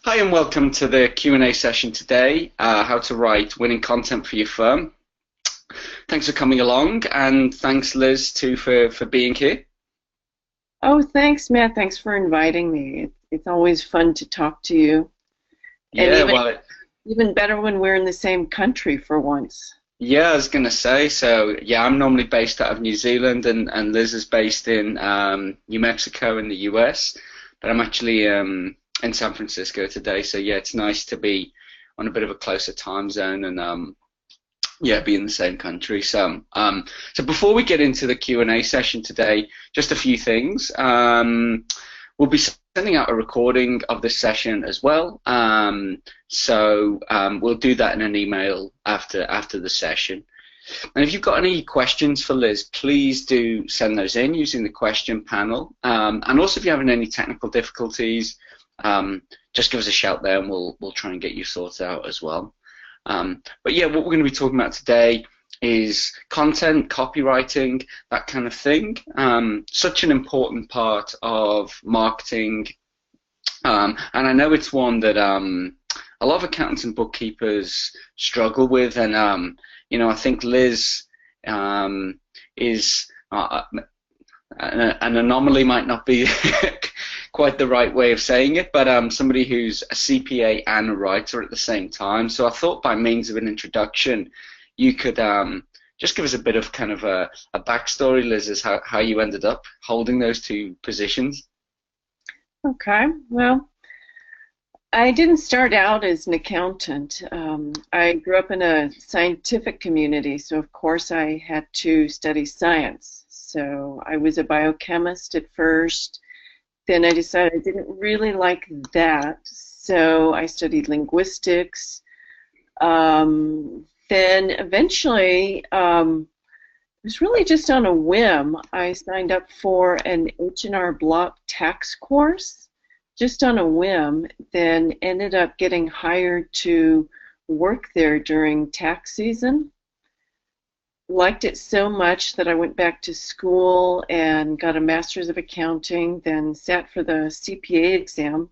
Hi and welcome to the Q&A session today, how to write winning content for your firm. Thanks for coming along, and thanks Liz too for being here. Oh, thanks, Matt. Thanks for inviting me. It's always fun to talk to you. And even better when we're in the same country for once. Yeah, I was going to say, so yeah, I'm normally based out of New Zealand and Liz is based in New Mexico in the US, but I'm actually in San Francisco today, so yeah, it's nice to be on a bit of a closer time zone and yeah, be in the same country. So so before we get into the Q&A session today, just a few things. We'll be sending out a recording of this session as well. So we'll do that in an email after the session. And if you've got any questions for Liz, please do send those in using the question panel. And also if you're having any technical difficulties, just give us a shout there and we'll try and get you sorted out as well. But yeah, what we're going to be talking about today is content, copywriting, that kind of thing. Such an important part of marketing. And I know it's one that a lot of accountants and bookkeepers struggle with. And, you know, I think Liz is an anomaly, might not be quite the right way of saying it, but somebody who's a CPA and a writer at the same time. So I thought by means of an introduction, you could just give us a bit of kind of a backstory, Liz, as how you ended up holding those two positions. Okay, well, I didn't start out as an accountant. I grew up in a scientific community, so of course I had to study science. So I was a biochemist at first. Then I decided I didn't really like that, so I studied linguistics. Then eventually, it was really just on a whim. I signed up for an H&R Block tax course, just on a whim, then ended up getting hired to work there during tax season. Liked it so much that I went back to school and got a master's of accounting, then sat for the CPA exam.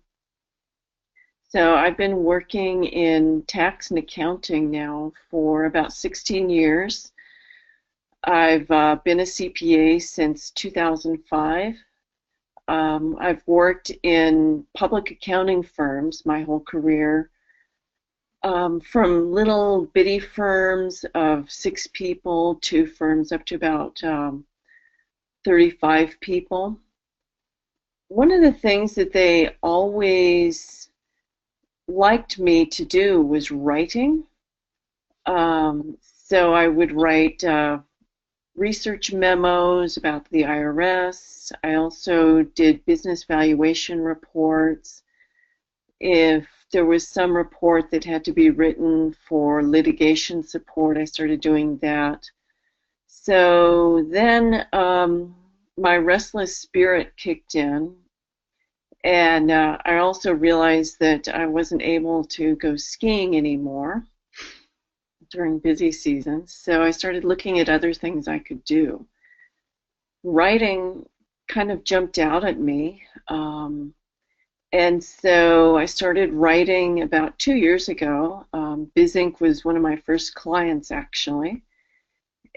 So I've been working in tax and accounting now for about 16 years. I've been a CPA since 2005. I've worked in public accounting firms my whole career, from little bitty firms of 6 people to firms up to about 35 people. One of the things that they always liked me to do was writing. So I would write research memos about the IRS. I also did business valuation reports. If there was some report that had to be written for litigation support, I started doing that. So then my restless spirit kicked in, and I also realized that I wasn't able to go skiing anymore during busy seasons, so I started looking at other things I could do. Writing kind of jumped out at me, and so I started writing about 2 years ago. Bizink was one of my first clients, actually.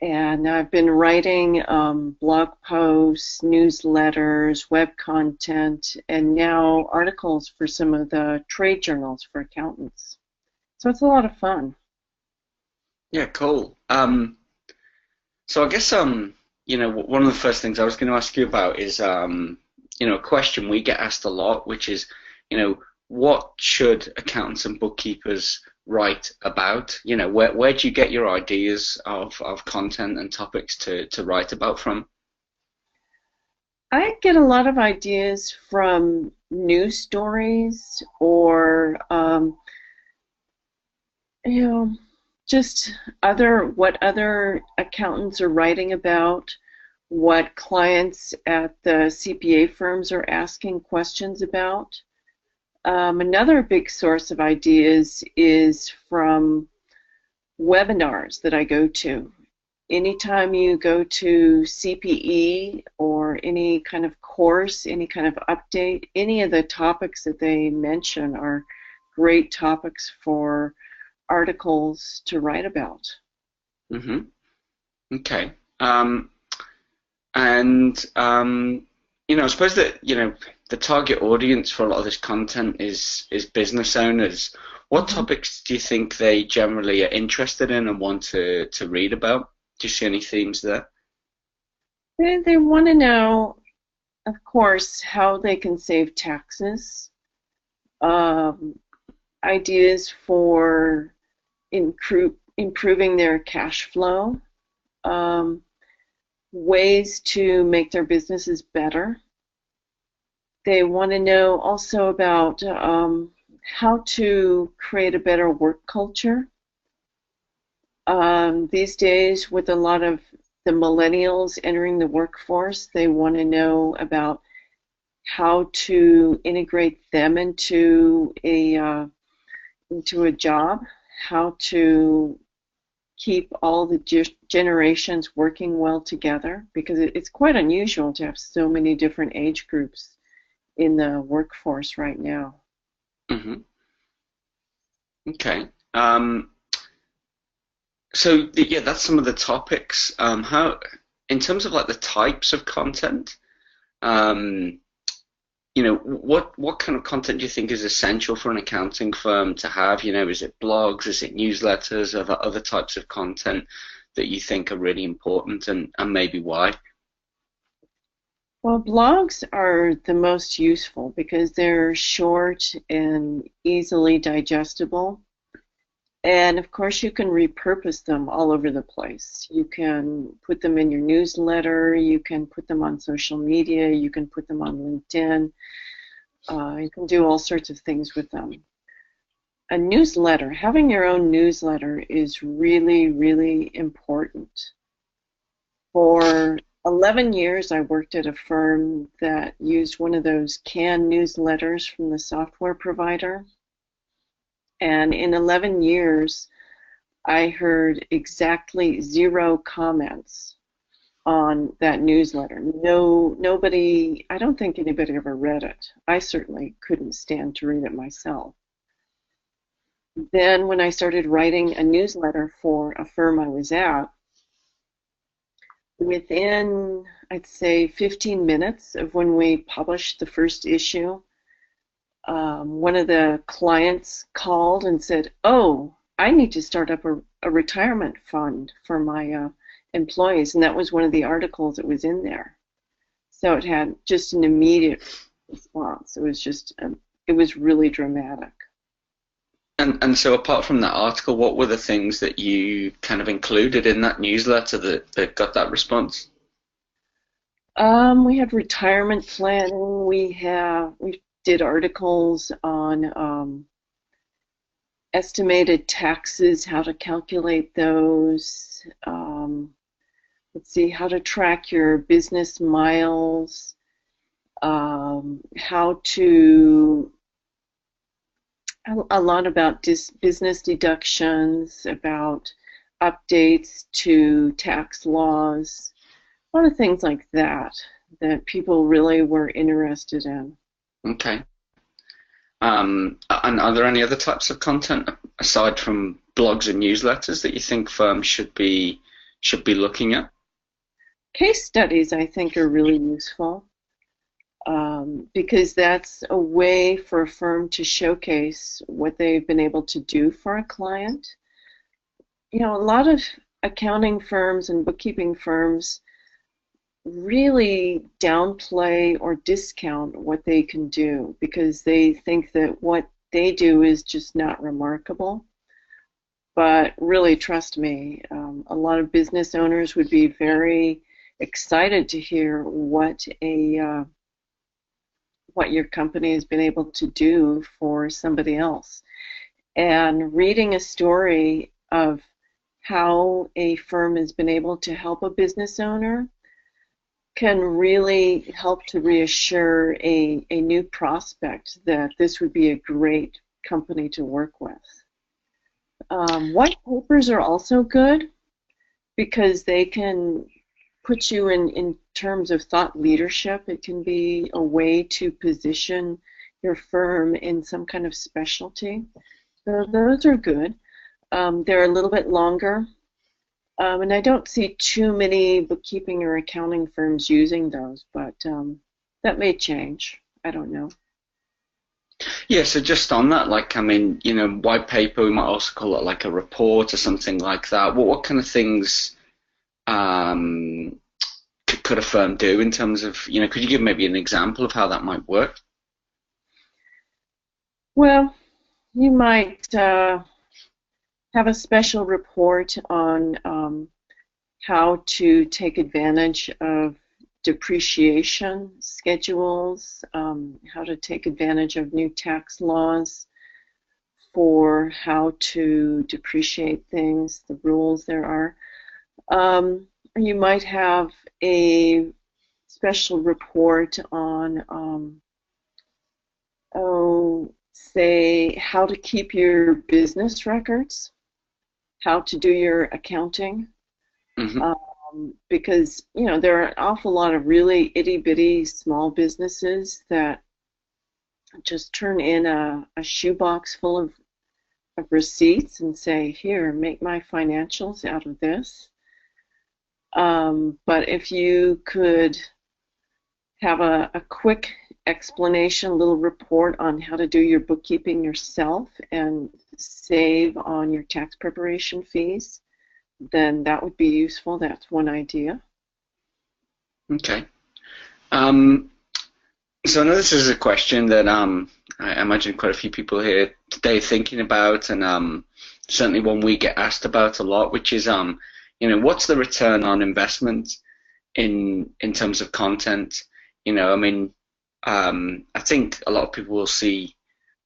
And I've been writing blog posts, newsletters, web content, and now articles for some of the trade journals for accountants. So it's a lot of fun. Yeah, cool. So I guess you know, one of the first things I was going to ask you about is you know, a question we get asked a lot, which is, you know, what should accountants and bookkeepers write about? You know, where do you get your ideas of content and topics to write about from? I get a lot of ideas from news stories or you know, just what other accountants are writing about, what clients at the CPA firms are asking questions about. Another big source of ideas is from webinars that I go to. Anytime you go to CPE or any kind of course, any kind of update, any of the topics that they mention are great topics for articles to write about. Mm-hmm. Okay. I suppose that, the target audience for a lot of this content is business owners. What topics do you think they generally are interested in and want to read about? Do you see any themes there? They want to know, of course, how they can save taxes, ideas for improving their cash flow, ways to make their businesses better. They want to know also about how to create a better work culture. These days, with a lot of the millennials entering the workforce, they want to know about how to integrate them into a job, how to keep all the generations working well together, because it's quite unusual to have so many different age groups in the workforce right now. Mm-hmm. Okay. So that's some of the topics. How, in terms of like the types of content, what kind of content do you think is essential for an accounting firm to have? Is it blogs? Is it newsletters? Are there other types of content that you think are really important, and maybe why? Well, blogs are the most useful because they're short and easily digestible. And of course, you can repurpose them all over the place. You can put them in your newsletter, you can put them on social media, you can put them on LinkedIn. You can do all sorts of things with them. A newsletter, having your own newsletter is really, really important. For 11 years, I worked at a firm that used one of those canned newsletters from the software provider. And in 11 years, I heard exactly 0 comments on that newsletter. Nobody, I don't think anybody ever read it. I certainly couldn't stand to read it myself. Then when I started writing a newsletter for a firm I was at, within, I'd say, 15 minutes of when we published the first issue, one of the clients called and said, "Oh, I need to start up a retirement fund for my employees," and that was one of the articles that was in there. So it had just an immediate response. It was just, it was really dramatic. And so apart from that article, what were the things that you kind of included in that newsletter that got that response? We had retirement planning. We did articles on estimated taxes, how to calculate those. Let's see, how to track your business miles, a lot about business deductions, about updates to tax laws, a lot of things like that people really were interested in. Okay. And are there any other types of content aside from blogs and newsletters that you think firms should be looking at? Case studies, I think, are really useful because that's a way for a firm to showcase what they've been able to do for a client. A lot of accounting firms and bookkeeping firms really downplay or discount what they can do because they think that what they do is just not remarkable. But really, trust me, a lot of business owners would be very excited to hear what your company has been able to do for somebody else. And reading a story of how a firm has been able to help a business owner can really help to reassure a new prospect that this would be a great company to work with. White papers are also good because they can put you in terms of thought leadership. It can be a way to position your firm in some kind of specialty. So those are good. They're a little bit longer, and I don't see too many bookkeeping or accounting firms using those, but that may change. I don't know. Yeah, so just on that, like, I mean, you know, white paper, we might also call it like a report or something like that. What kind of things could a firm do in terms of, you know, could you give maybe an example of how that might work? Well, you might have a special report on how to take advantage of depreciation schedules, how to take advantage of new tax laws for how to depreciate things, the rules there are. You might have a special report on, say, how to keep your business records, how to do your accounting. Mm-hmm. Because, you know, there are an awful lot of really itty-bitty small businesses that just turn in a shoebox full of receipts and say, here, make my financials out of this. But if you could have a quick explanation, a little report on how to do your bookkeeping yourself and save on your tax preparation fees, then that would be useful. That's one idea. Okay. So I know this is a question that I imagine quite a few people here today thinking about, and certainly one we get asked about a lot, which is, you know, what's the return on investment in terms of content? You know, I mean, I think a lot of people will see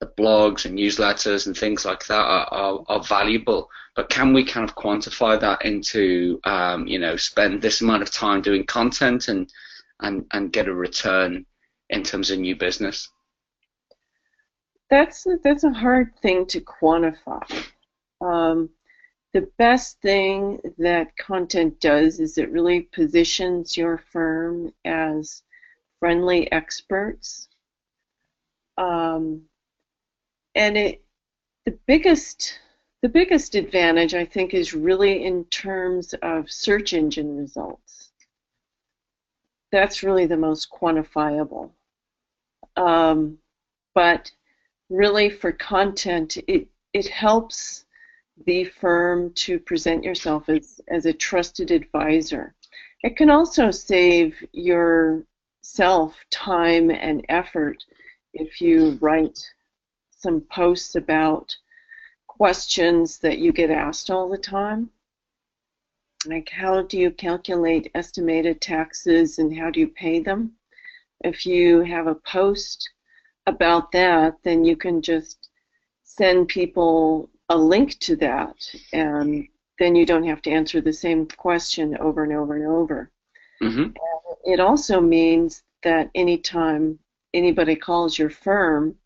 the blogs and newsletters and things like that are valuable, but can we kind of quantify that into, you know, spend this amount of time doing content and get a return in terms of new business? That's a hard thing to quantify. The best thing that content does is it really positions your firm as friendly experts. And the biggest advantage, I think, is really in terms of search engine results. That's really the most quantifiable. But really, for content, it helps the firm to present yourself as a trusted advisor. It can also save yourself time and effort if you write some posts about questions that you get asked all the time, like how do you calculate estimated taxes and how do you pay them? If you have a post about that, then you can just send people a link to that, and then you don't have to answer the same question over and over and over. Mm-hmm. And it also means that anytime anybody calls your firm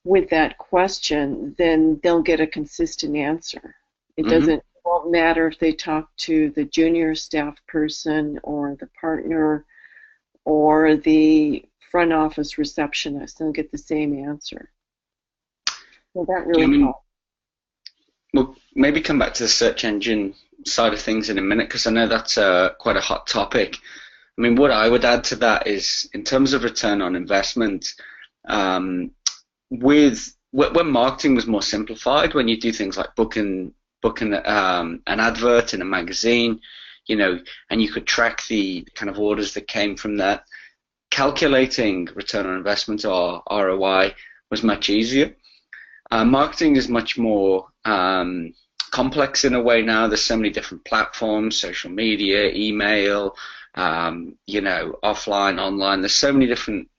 with that question, then they'll get a consistent answer. It won't matter if they talk to the junior staff person or the partner or the front office receptionist. They'll get the same answer. So that really helps. We'll maybe come back to the search engine side of things in a minute, because I know that's quite a hot topic. I mean, what I would add to that is, in terms of return on investment, when marketing was more simplified, when you do things like booking an advert in a magazine, you know, and you could track the kind of orders that came from that, calculating return on investment or ROI was much easier. Marketing is much more complex in a way now. There's so many different platforms, social media, email, you know, offline, online. There's so many different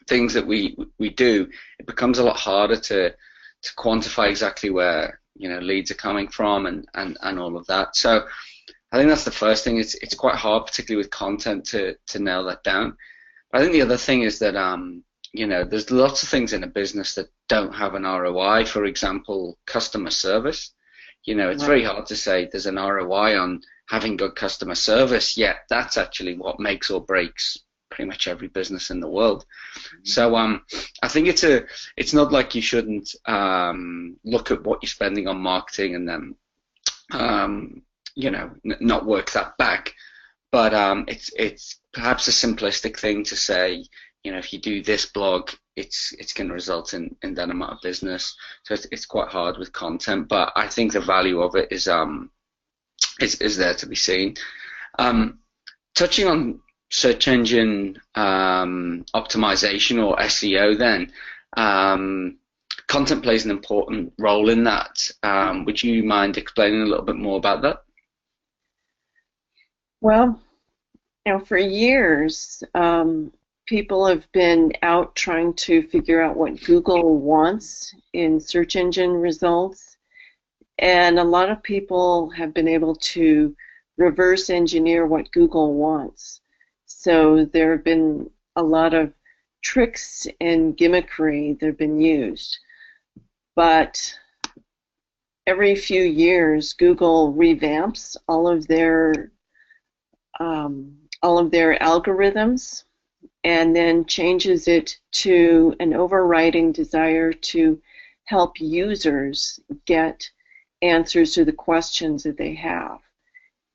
things that we do. It becomes a lot harder to quantify exactly where, you know, leads are coming from and all of that. So I think that's the first thing. It's quite hard, particularly with content, to nail that down. But I think the other thing is that you know, there's lots of things in a business that don't have an ROI. For example, customer service. You know, it's very hard to say there's an ROI on having good customer service, yet that's actually what makes or breaks pretty much every business in the world. So I think it's not like you shouldn't look at what you're spending on marketing and then not work that back. But it's perhaps a simplistic thing to say, if you do this blog, it's going to result in that amount of business. So it's quite hard with content, but I think the value of it is there to be seen. Touching on search engine optimization or SEO, then content plays an important role in that. Would you mind explaining a little bit more about that? Well, for years, people have been out trying to figure out what Google wants in search engine results, and a lot of people have been able to reverse engineer what Google wants. So there have been a lot of tricks and gimmickry that have been used. But every few years, Google revamps all of their algorithms and then changes it to an overriding desire to help users get answers to the questions that they have.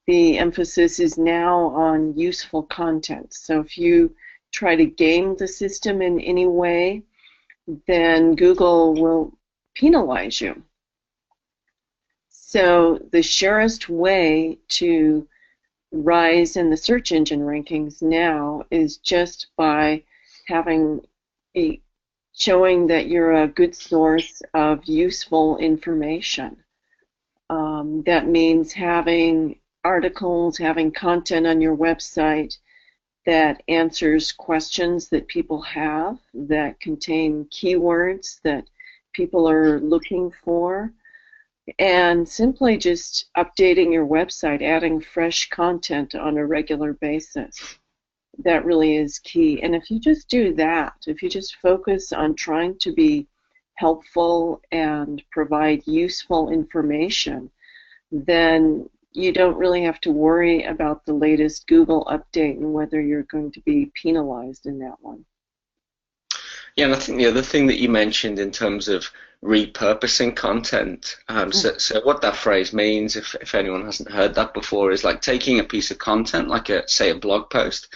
The emphasis is now on useful content. So if you try to game the system in any way, then Google will penalize you. So the surest way to rise in the search engine rankings now is just by showing that you're a good source of useful information. That means having articles, having content on your website that answers questions that people have, that contain keywords that people are looking for, and simply just updating your website, adding fresh content on a regular basis. That really is key. And if you just do that, if you just focus on trying to be helpful and provide useful information, then you don't really have to worry about the latest Google update and whether you're going to be penalized in that one. Yeah, and I think the other thing that you mentioned in terms of repurposing content, so what that phrase means, if anyone hasn't heard that before, is like taking a piece of content, like say a blog post,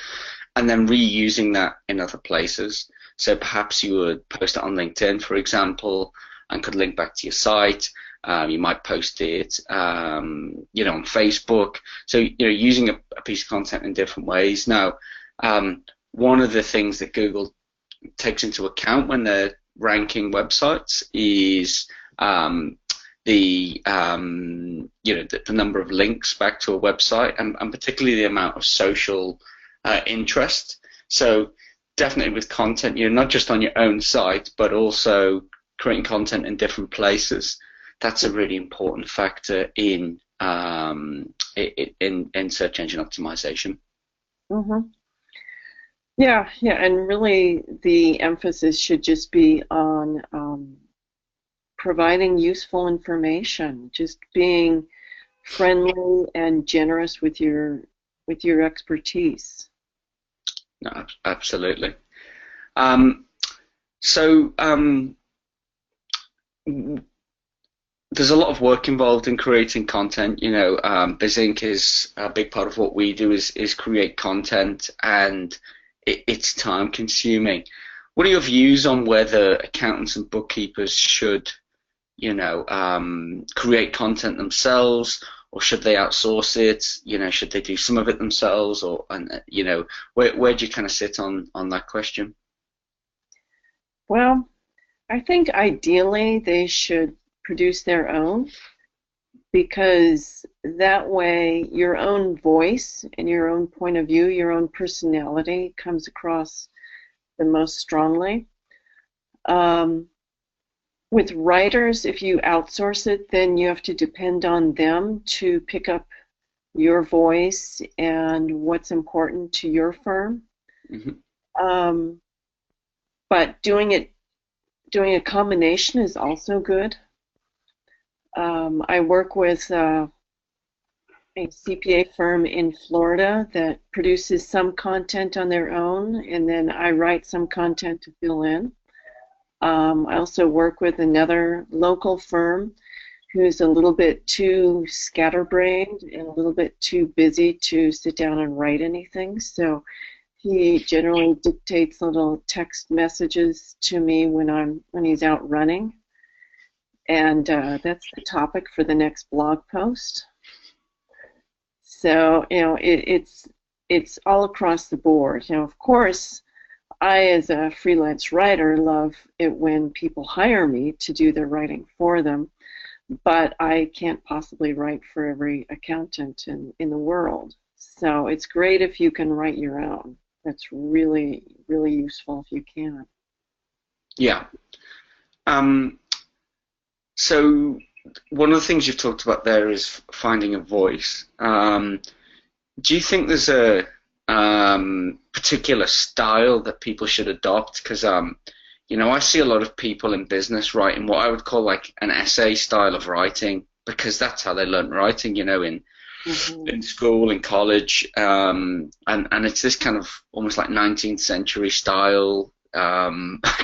and then reusing that in other places. So perhaps you would post it on LinkedIn, for example, and could link back to your site. You might post it, on Facebook. So, using a piece of content in different ways. Now, one of the things that Google takes into account when they're ranking websites is the number of links back to a website, and particularly the amount of social interest. So definitely with content, not just on your own site, but also creating content in different places. That's a really important factor in search engine optimization. Mm-hmm. Yeah, and really the emphasis should just be on providing useful information, just being friendly and generous with your expertise. No, absolutely. There's a lot of work involved in creating content. Bizink is a big part of what we do is create content, and it's time consuming. What are your views on whether accountants and bookkeepers should, create content themselves, or should they outsource it? Should they do some of it themselves, or where do you kind of sit on that question? Well, I think ideally they should produce their own, because that way your own voice and your own point of view, your own personality comes across the most strongly. With writers, if you outsource it, then you have to depend on them to pick up your voice and what's important to your firm. Mm-hmm. But doing a combination is also good. I work with a a CPA firm in Florida that produces some content on their own, and then I write some content to fill in. I also work with another local firm who's a little bit too scatterbrained and a little bit too busy to sit down and write anything. So he generally dictates little text messages to me when he's out running, and that's the topic for the next blog post. So it's all across the board. Of course, I as a freelance writer love it when people hire me to do their writing for them, but I can't possibly write for every accountant in the world. So it's great if you can write your own. That's really, really useful if you can. Yeah. So one of the things you've talked about there is finding a voice. Do you think there's a particular style that people should adopt? Because I see a lot of people in business writing what I would call like an essay style of writing, because that's how they learn writing, in school, in college, and it's this kind of almost like 19th century style,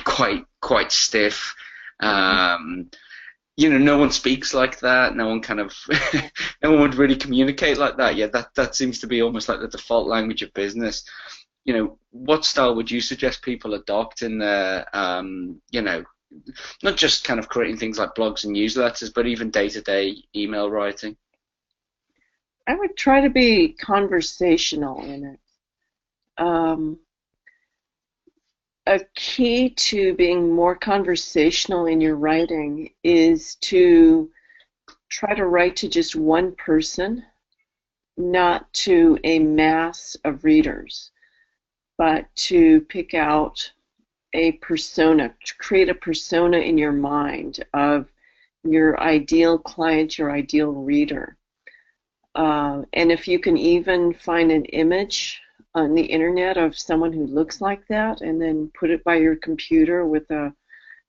quite stiff. No one speaks like that. No one no one would really communicate like that. Yeah, that seems to be almost like the default language of business. What style would you suggest people adopt in their, not just kind of creating things like blogs and newsletters, but even day-to-day email writing? I would try to be conversational in it. A key to being more conversational in your writing is to try to write to just one person, not to a mass of readers, but to pick out a persona, to create a persona in your mind of your ideal client, your ideal reader. And if you can even find an image on the internet of someone who looks like that, and then put it by your computer with a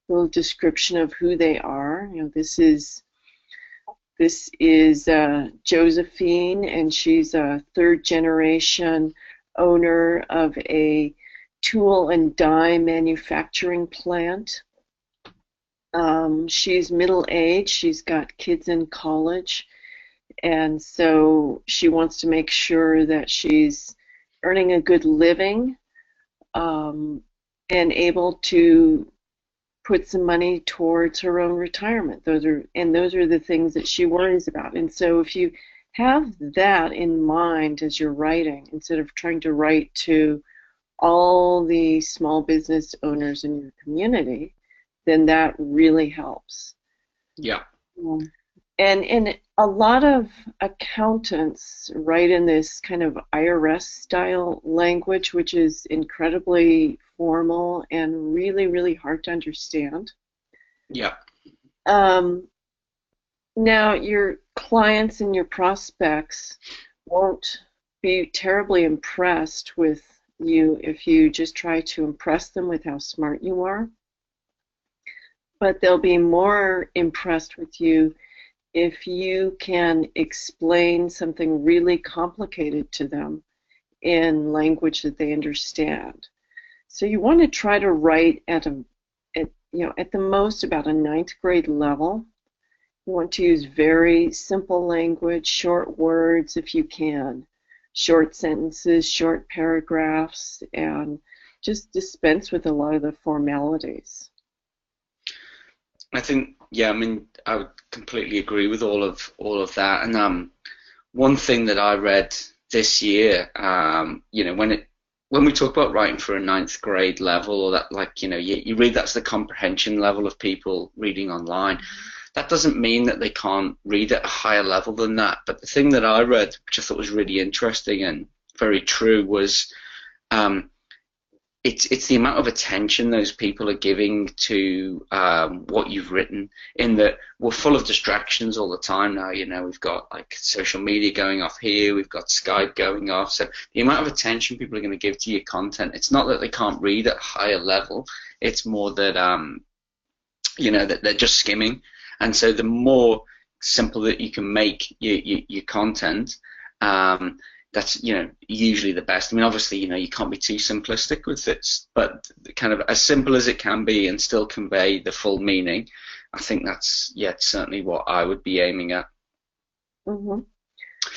little description of who they are. This is Josephine, and she's a third-generation owner of a tool and die manufacturing plant. She's middle-aged. She's got kids in college, and so she wants to make sure that she's earning a good living, and able to put some money towards her own retirement. Those are the things that she worries about. And so if you have that in mind as you're writing, instead of trying to write to all the small business owners in your community, then that really helps. Yeah. And a lot of accountants write in this kind of IRS style language, which is incredibly formal and really, really hard to understand. Yeah. Now, your clients and your prospects won't be terribly impressed with you if you just try to impress them with how smart you are, but they'll be more impressed with you if you can explain something really complicated to them in language that they understand. So you want to try to write at the most about a 9th grade level. You want to use very simple language, short words if you can, short sentences, short paragraphs, and just dispense with a lot of the formalities. I think, I would completely agree with all of that. And one thing that I read this year, when we talk about writing for a 9th grade level, or that, you read that's the comprehension level of people reading online. That doesn't mean that they can't read at a higher level than that. But the thing that I read, which I thought was really interesting and very true, was it's the amount of attention those people are giving to what you've written, in that we're full of distractions all the time now. We've got like social media going off here, we've got Skype going off. So the amount of attention people are going to give to your content, it's not that they can't read at a higher level, it's more that that they're just skimming. And so the more simple that you can make your content, That's, usually the best. I mean, obviously, you can't be too simplistic with it, but kind of as simple as it can be and still convey the full meaning. I think that's, certainly what I would be aiming at. Mm-hmm.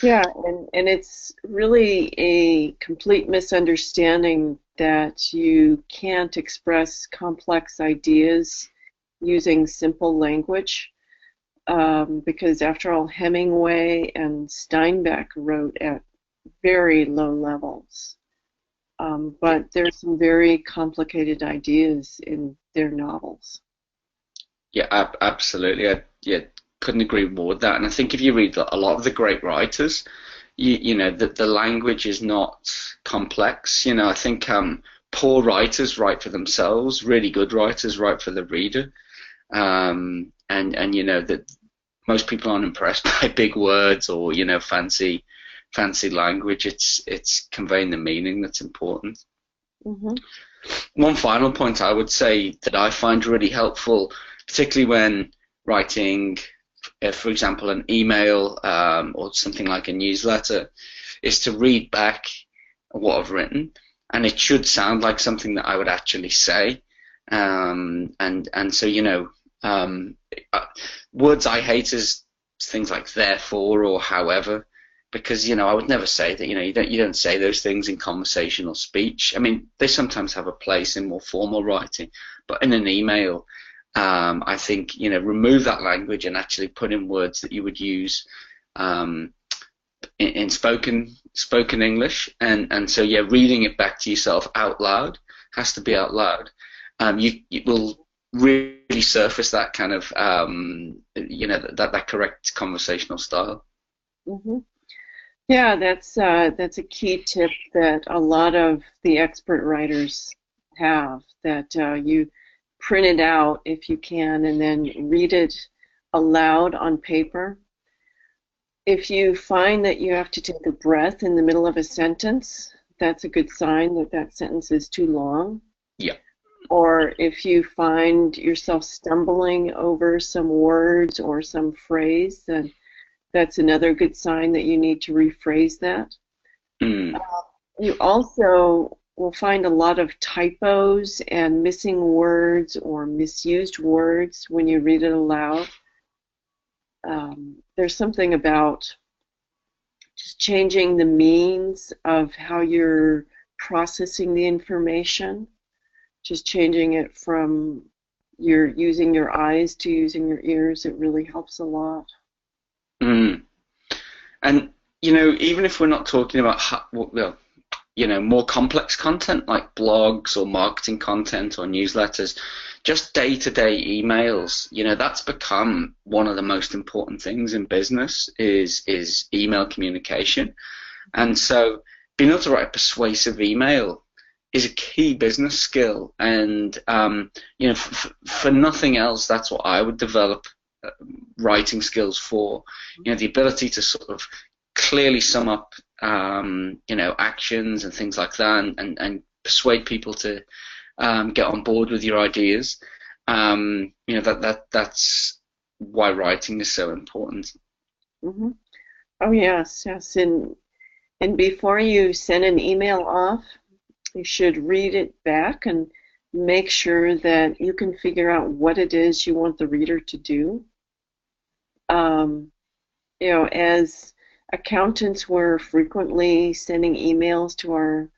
Yeah, and it's really a complete misunderstanding that you can't express complex ideas using simple language, because after all, Hemingway and Steinbeck wrote at very low levels. But there's some very complicated ideas in their novels. Yeah, absolutely. I couldn't agree more with that. And I think if you read a lot of the great writers, the language is not complex. I think poor writers write for themselves, really good writers write for the reader. And that most people aren't impressed by big words or fancy language. It's conveying the meaning that's important. Mm-hmm. One final point I would say that I find really helpful, particularly when writing, for example, an email or something like a newsletter, is to read back what I've written, and it should sound like something that I would actually say. And so words I hate is things like therefore or however, because I would never say that. You don't say those things in conversational speech. I mean, they sometimes have a place in more formal writing, but in an email, I think remove that language and actually put in words that you would use in spoken English, and so reading it back to yourself out loud has to be out loud. You will really surface that kind of that correct conversational style. Mm-hmm. Yeah, that's a key tip that a lot of the expert writers have, that you print it out if you can and then read it aloud on paper. If you find that you have to take a breath in the middle of a sentence, that's a good sign that that sentence is too long. Yeah. Or if you find yourself stumbling over some words or some phrase, then that's another good sign that you need to rephrase that. You also will find a lot of typos and missing words or misused words when you read it aloud. There's something about just changing the means of how you're processing the information, just changing it from using your eyes to using your ears. It really helps a lot. And even if we're not talking about more complex content like blogs or marketing content or newsletters, just day-to-day emails, that's become one of the most important things in business is email communication. And so being able to write a persuasive email is a key business skill, and for nothing else, that's what I would develop writing skills for. The ability to sort of clearly sum up actions and things like that, and persuade people to get on board with your ideas. That's why writing is so important. Mm-hmm. Oh yes, and before you send an email off, you should read it back and make sure that you can figure out what it is you want the reader to do. As accountants, we're frequently sending emails to our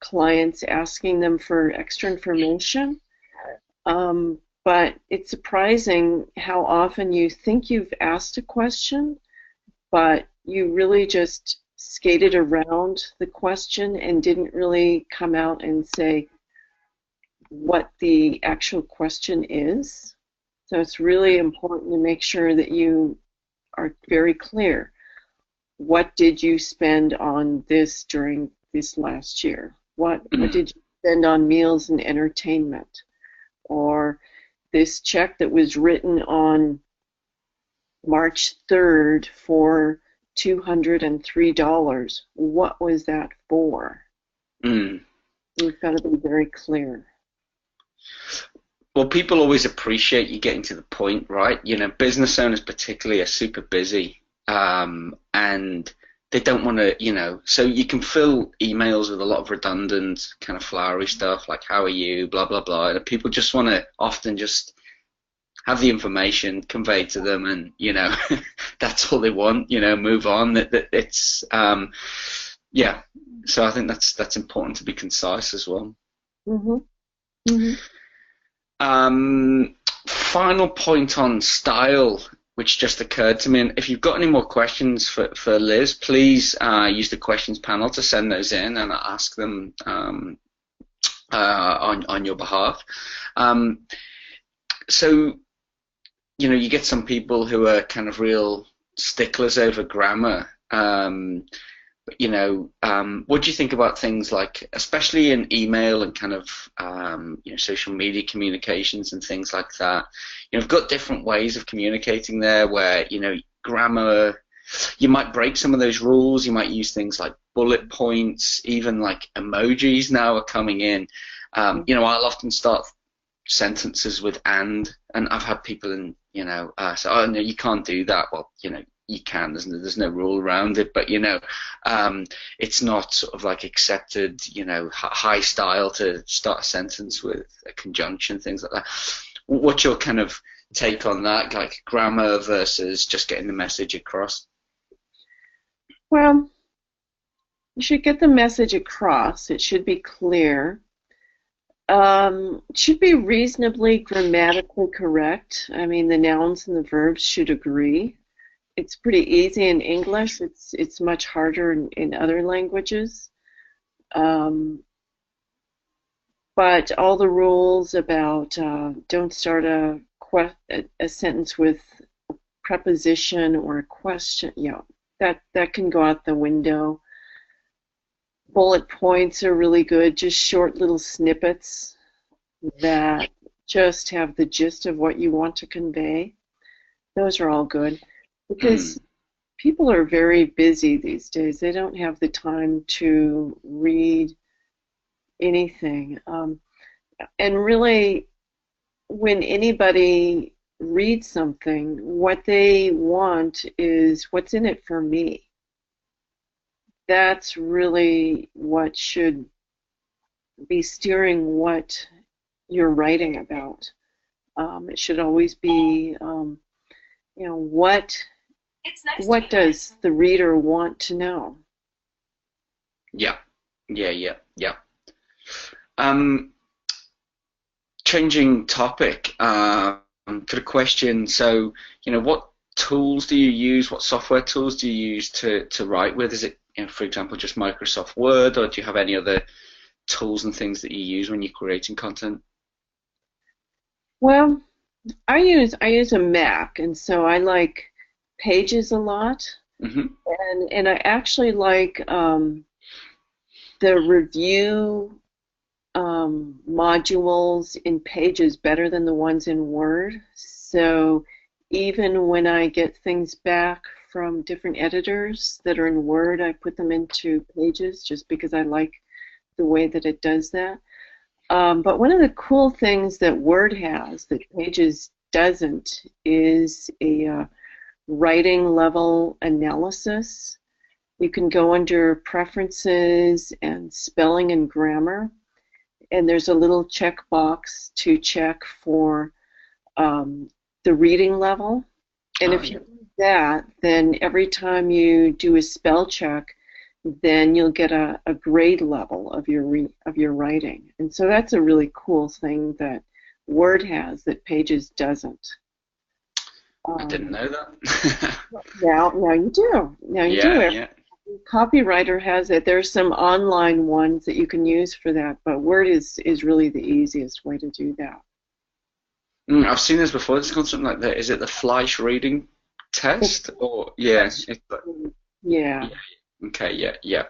clients asking them for extra information, but it's surprising how often you think you've asked a question, but you really just skated around the question and didn't really come out and say what the actual question is. So it's really important to make sure that you are very clear. What did you spend on this during this last year? What did you spend on meals and entertainment? Or this check that was written on March 3rd for $203, what was that for? You've got to be very clear. Well, people always appreciate you getting to the point, right? Business owners particularly are super busy, and they don't want to, you know, so you can fill emails with a lot of redundant kind of flowery stuff like how are you, blah blah blah, and people just want to often just have the information conveyed to them, and you know that's all they want, you know, move on. It's yeah, so I think that's important to be concise as well. Mm-hmm. Mm-hmm. Final point on style, which just occurred to me, and if you've got any more questions for Liz, please use the questions panel to send those in, and I'll ask them on your behalf. So, you know, you get some people who are kind of real sticklers over grammar. You know, what do you think about things like, especially in email and kind of, you know, social media communications and things like that? You know, we've got different ways of communicating there where, you know, grammar, you might break some of those rules. You might use things like bullet points, even like emojis now are coming in. You know, I'll often start sentences with and I've had people in, you know, say, oh, no, you can't do that. Well, you know, you can. There's no rule around it, but you know, it's not sort of like accepted, you know, high style to start a sentence with a conjunction, things like that. What's your kind of take on that, like grammar versus just getting the message across? Well, you should get the message across. It should be clear. It should be reasonably grammatically correct. I mean, the nouns and the verbs should agree. It's pretty easy in English. It's much harder in other languages. But all the rules about don't start a sentence with a preposition or a question, you know, that can go out the window. Bullet points are really good, just short little snippets that just have the gist of what you want to convey. Those are all good. Because people are very busy these days. They don't have the time to read anything. And really, when anybody reads something, what they want is what's in it for me. That's really what should be steering what you're writing about. It should always be, you know, what does the reader want to know? Yeah. Changing topic, to the question, so, you know, what tools do you use, what software tools do you use to write with? Is it, you know, for example, just Microsoft Word, or do you have any other tools and things that you use when you're creating content? Well, I use a Mac, and so I like Pages a lot, and I actually like the review modules in Pages better than the ones in Word. So even when I get things back from different editors that are in Word, I put them into Pages just because I like the way that it does that. But one of the cool things that Word has that Pages doesn't is a writing level analysis. You can go under preferences and spelling and grammar, and there's a little checkbox to check for the reading level. And if you do that, then every time you do a spell check, then you'll get a grade level of your writing. And so that's a really cool thing that Word has that Pages doesn't. I didn't know that. Now you do. Now you do. Yeah. Copywriter has it. There's some online ones that you can use for that, but Word is really the easiest way to do that. I've seen this before. It's called something like that. Is it the Fleisch reading test? Or yeah. Yeah. Okay. Yeah.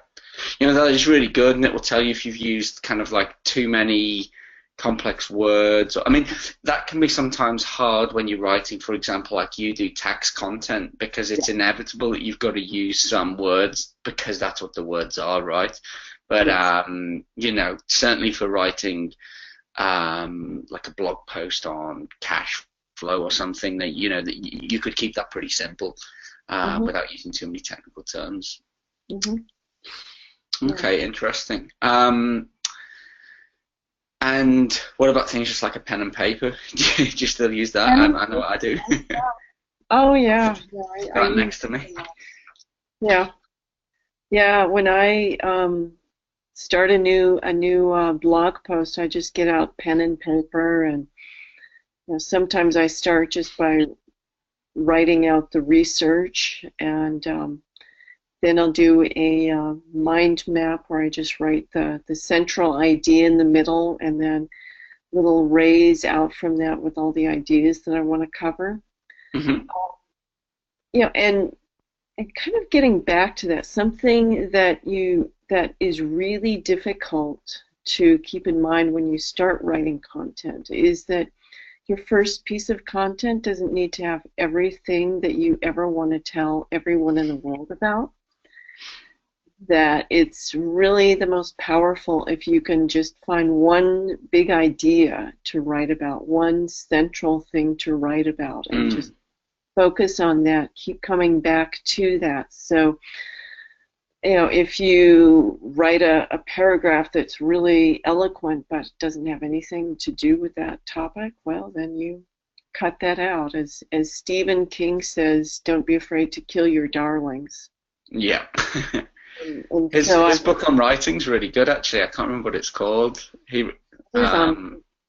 You know, that is really good, and it will tell you if you've used kind of like too many complex words. I mean, that can be sometimes hard when you're writing, for example, like you do tax content, because it's inevitable that you've got to use some words because that's what the words are, right? But you know, certainly for writing like a blog post on cash flow or something, that you know that you could keep that pretty simple without using too many technical terms. Mm-hmm. Okay, interesting. And what about things just like a pen and paper? Do you still use that? I know I do. Oh yeah, yeah. I Right use next to me. yeah, yeah. When I start a new blog post, I just get out pen and paper, and sometimes I start just by writing out the research, and then I'll do a mind map where I just write the central idea in the middle, and then little rays out from that with all the ideas that I want to cover. Mm-hmm. And kind of getting back to that, something that is really difficult to keep in mind when you start writing content is that your first piece of content doesn't need to have everything that you ever want to tell everyone in the world about. That it's really the most powerful if you can just find one big idea to write about, one central thing to write about, and just focus on that, keep coming back to that. So, if you write a paragraph that's really eloquent but doesn't have anything to do with that topic, well, then you cut that out. As Stephen King says, don't be afraid to kill your darlings. Yeah. And his so book on writing's really good, actually. I can't remember what it's called. It's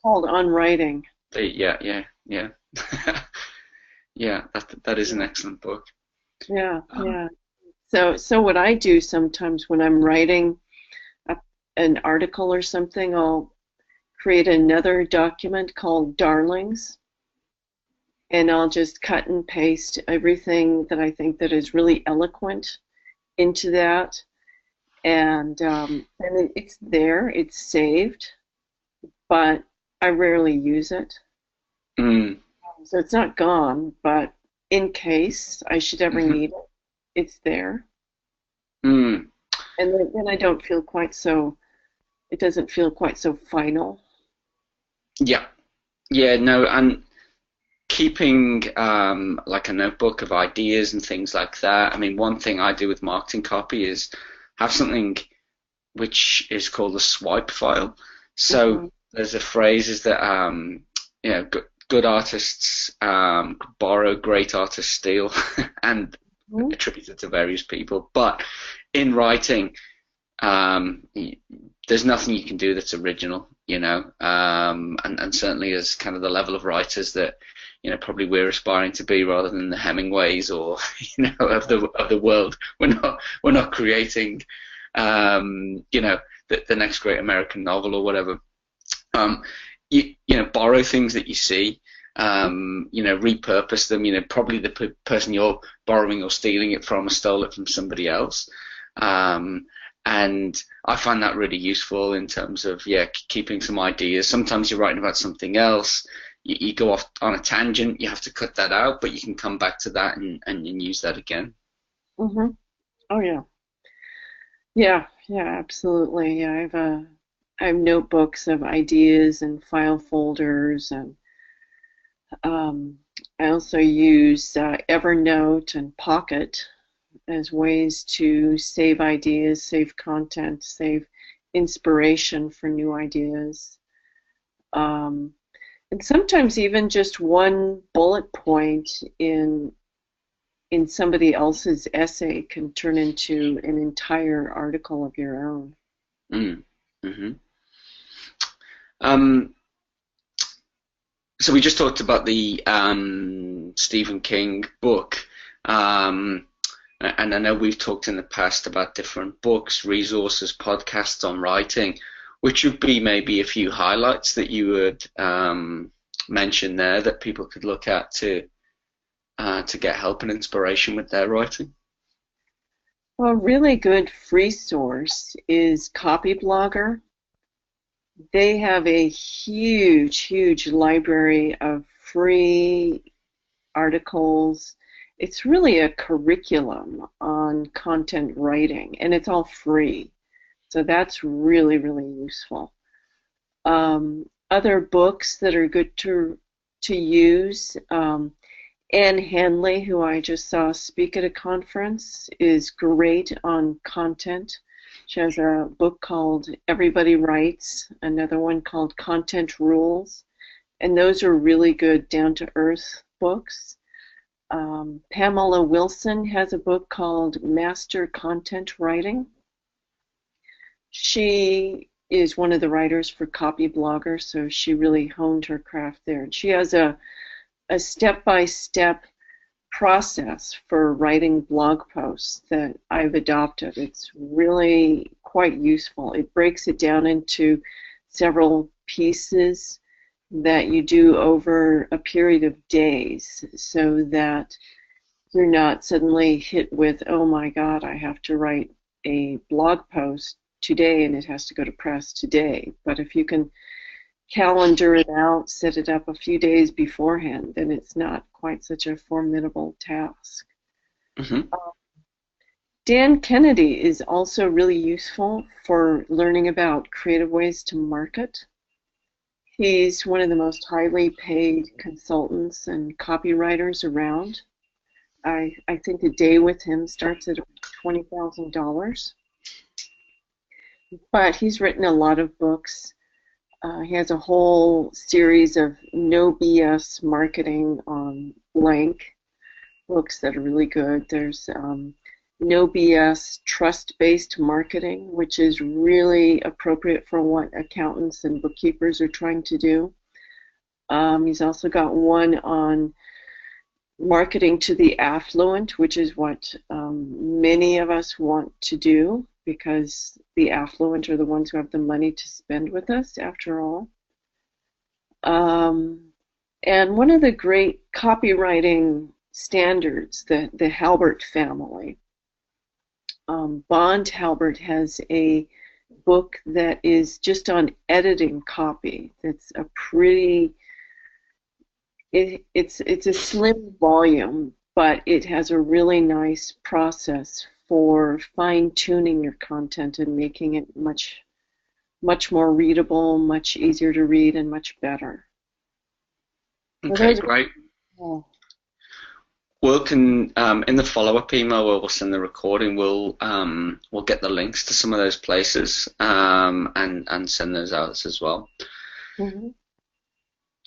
called On Writing. Yeah. Yeah, that is an excellent book. Yeah. So what I do sometimes when I'm writing an article or something, I'll create another document called Darlings, and I'll just cut and paste everything that I think that is really eloquent into that, and it's there, it's saved, but I rarely use it. So it's not gone, but in case I should ever need it, it's there. And then I don't feel quite so, it doesn't feel quite so final. Yeah, no, and keeping like a notebook of ideas and things like that. I mean, one thing I do with marketing copy is have something which is called a swipe file. So there's a phrase is that good artists borrow, great artists steal, and attributed to various people. But in writing, there's nothing you can do that's original, and certainly as kind of the level of writers that probably we're aspiring to be, rather than the Hemingways or of the world. We're not creating the next great American novel or whatever. Borrow things that you see, repurpose them. Probably the person you're borrowing or stealing it from stole it from somebody else. And I find that really useful in terms of, keeping some ideas. Sometimes you're writing about something else, you go off on a tangent, you have to cut that out, but you can come back to that and use that again. Oh, yeah. Yeah, absolutely. Yeah, I have notebooks of ideas and file folders, and I also use Evernote and Pocket as ways to save ideas, save content, save inspiration for new ideas. And sometimes even just one bullet point in somebody else's essay can turn into an entire article of your own. So we just talked about the Stephen King book, and I know we've talked in the past about different books, resources, podcasts on writing. Which would be maybe a few highlights that you would mention there that people could look at to get help and inspiration with their writing? Well, a really good free source is Copyblogger. They have a huge library of free articles. It's really a curriculum on content writing, and it's all free. So that's really useful. Other books that are good to use, Anne Hanley, who I just saw speak at a conference, is great on content. She has a book called Everybody Writes, another one called Content Rules, and those are really good down-to-earth books. Pamela Wilson has a book called Master Content Writing. She is one of the writers for Copy Blogger, so she really honed her craft there. And she has a step-by-step process for writing blog posts that I've adopted. It's really quite useful. It breaks it down into several pieces that you do over a period of days so that you're not suddenly hit with, oh my God, I have to write a blog post today and it has to go to press today. But if you can calendar it out, set it up a few days beforehand, then it's not quite such a formidable task. Mm-hmm. Dan Kennedy is also really useful for learning about creative ways to market. He's one of the most highly paid consultants and copywriters around. I think a day with him starts at $20,000. But he's written a lot of books. He has a whole series of no BS marketing on blank books that are really good. There's no BS trust-based marketing, which is really appropriate for what accountants and bookkeepers are trying to do. He's also got one on marketing to the affluent, which is what many of us want to do, because the affluent are the ones who have the money to spend with us, after all. And one of the great copywriting standards, the Halbert family, Bond Halbert has a book that is just on editing copy. It's a pretty, it's a slim volume, but it has a really nice process for fine-tuning your content and making it much more readable, much easier to read, and much better. Okay, great. Oh. We'll in the follow-up email where we'll send the recording, we'll get the links to some of those places and send those out as well. Mm-hmm.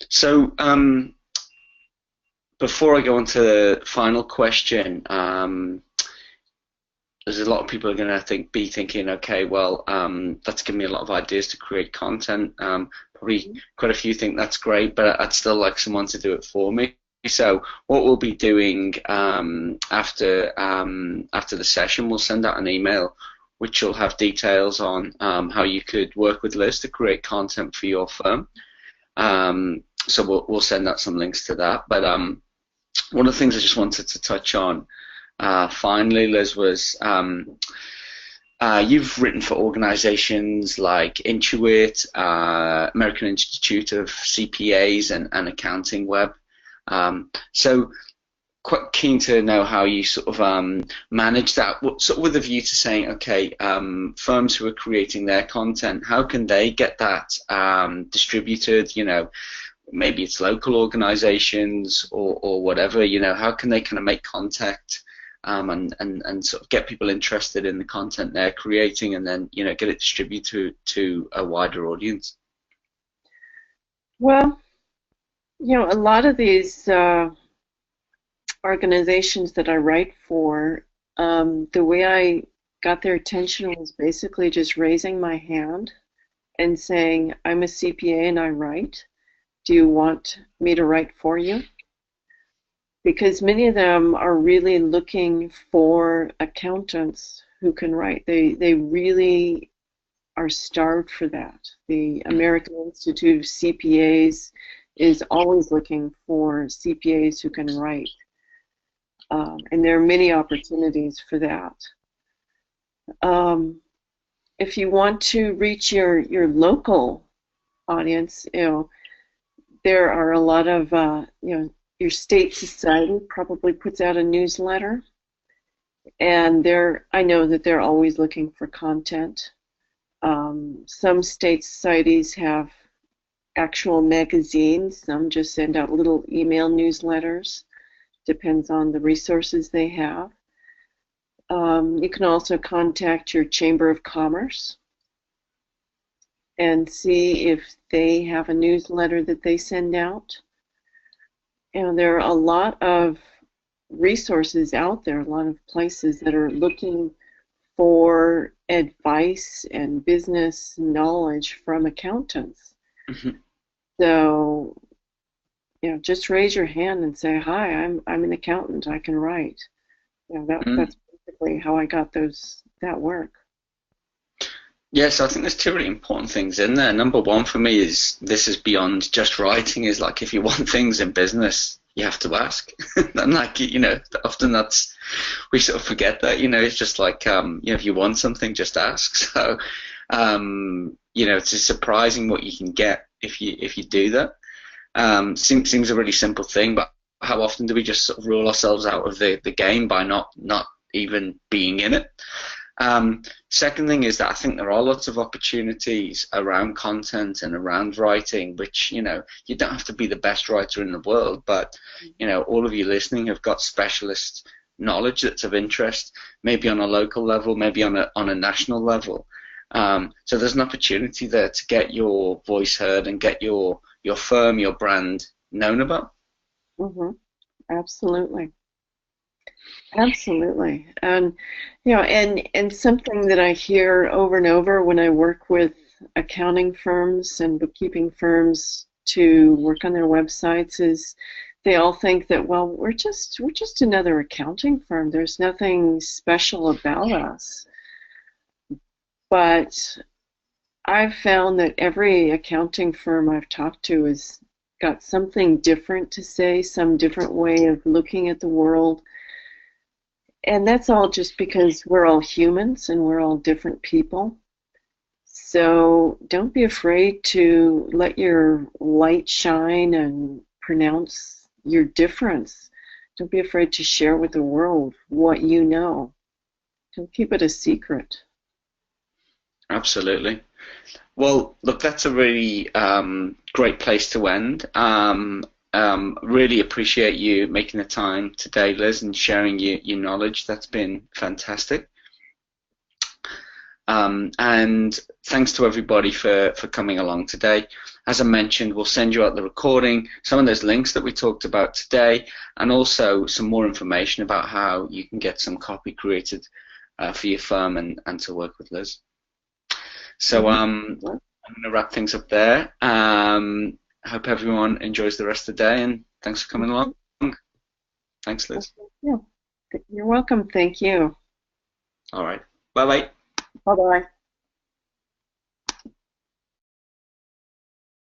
So before I go on to the final question, there's a lot of people are going to be thinking, okay, well, that's given me a lot of ideas to create content. Probably quite a few think that's great, but I'd still like someone to do it for me. So what we'll be doing after the session, we'll send out an email which will have details on how you could work with Liz to create content for your firm. So we'll send out some links to that. But one of the things I just wanted to touch on finally, Liz, was you've written for organizations like Intuit, American Institute of CPAs, and AccountingWEB. So quite keen to know how you sort of manage that, sort of with a view to saying, okay, firms who are creating their content, how can they get that distributed? You know, maybe it's local organizations or whatever. You know, how can they kind of make contact and sort of get people interested in the content they're creating, and then, you know, get it distributed to a wider audience? Well, you know, a lot of these organizations that I write for, the way I got their attention was basically just raising my hand and saying, I'm a CPA and I write. Do you want me to write for you? Because many of them are really looking for accountants who can write. They really are starved for that. The American Institute of CPAs is always looking for CPAs who can write. And there are many opportunities for that. If you want to reach your local audience, you know, there are a lot of, you know, your state society probably puts out a newsletter, and I know that they're always looking for content. Some state societies have actual magazines. Some just send out little email newsletters. Depends on the resources they have. You can also contact your Chamber of Commerce and see if they have a newsletter that they send out. And there are a lot of resources out there, a lot of places that are looking for advice and business knowledge from accountants. Mm-hmm. So, just raise your hand and say, "Hi, I'm an accountant. I can write." That's basically how I got that work. Yes, I think there's two really important things in there. Number one for me is this is beyond just writing. Is like if you want things in business, you have to ask. And like often we sort of forget that. It's just like if you want something, just ask. So it's just surprising what you can get if you do that. Seems a really simple thing, but how often do we just sort of rule ourselves out of the game by not even being in it? Second thing is that I think there are lots of opportunities around content and around writing, which, you don't have to be the best writer in the world, but, all of you listening have got specialist knowledge that's of interest, maybe on a local level, maybe on a national level. So there's an opportunity there to get your voice heard and get your firm, your brand known about. Mm-hmm. Absolutely. Absolutely. And and something that I hear over and over when I work with accounting firms and bookkeeping firms to work on their websites is they all think that, well, we're just another accounting firm. There's nothing special about us. But I've found that every accounting firm I've talked to has got something different to say, some different way of looking at the world. And that's all just because we're all humans and we're all different people. So don't be afraid to let your light shine and pronounce your difference. Don't be afraid to share with the world what you know. Don't keep it a secret. Absolutely. Well, look, that's a really great place to end. Really appreciate you making the time today, Liz, and sharing your knowledge. That's been fantastic. And thanks to everybody for coming along today. As I mentioned, we'll send you out the recording, some of those links that we talked about today, and also some more information about how you can get some copy created for your firm and to work with Liz. So I'm going to wrap things up there. I hope everyone enjoys the rest of the day, and thanks for coming along. Thanks, Liz. Yeah. You're welcome. Thank you. All right. Bye-bye. Bye-bye.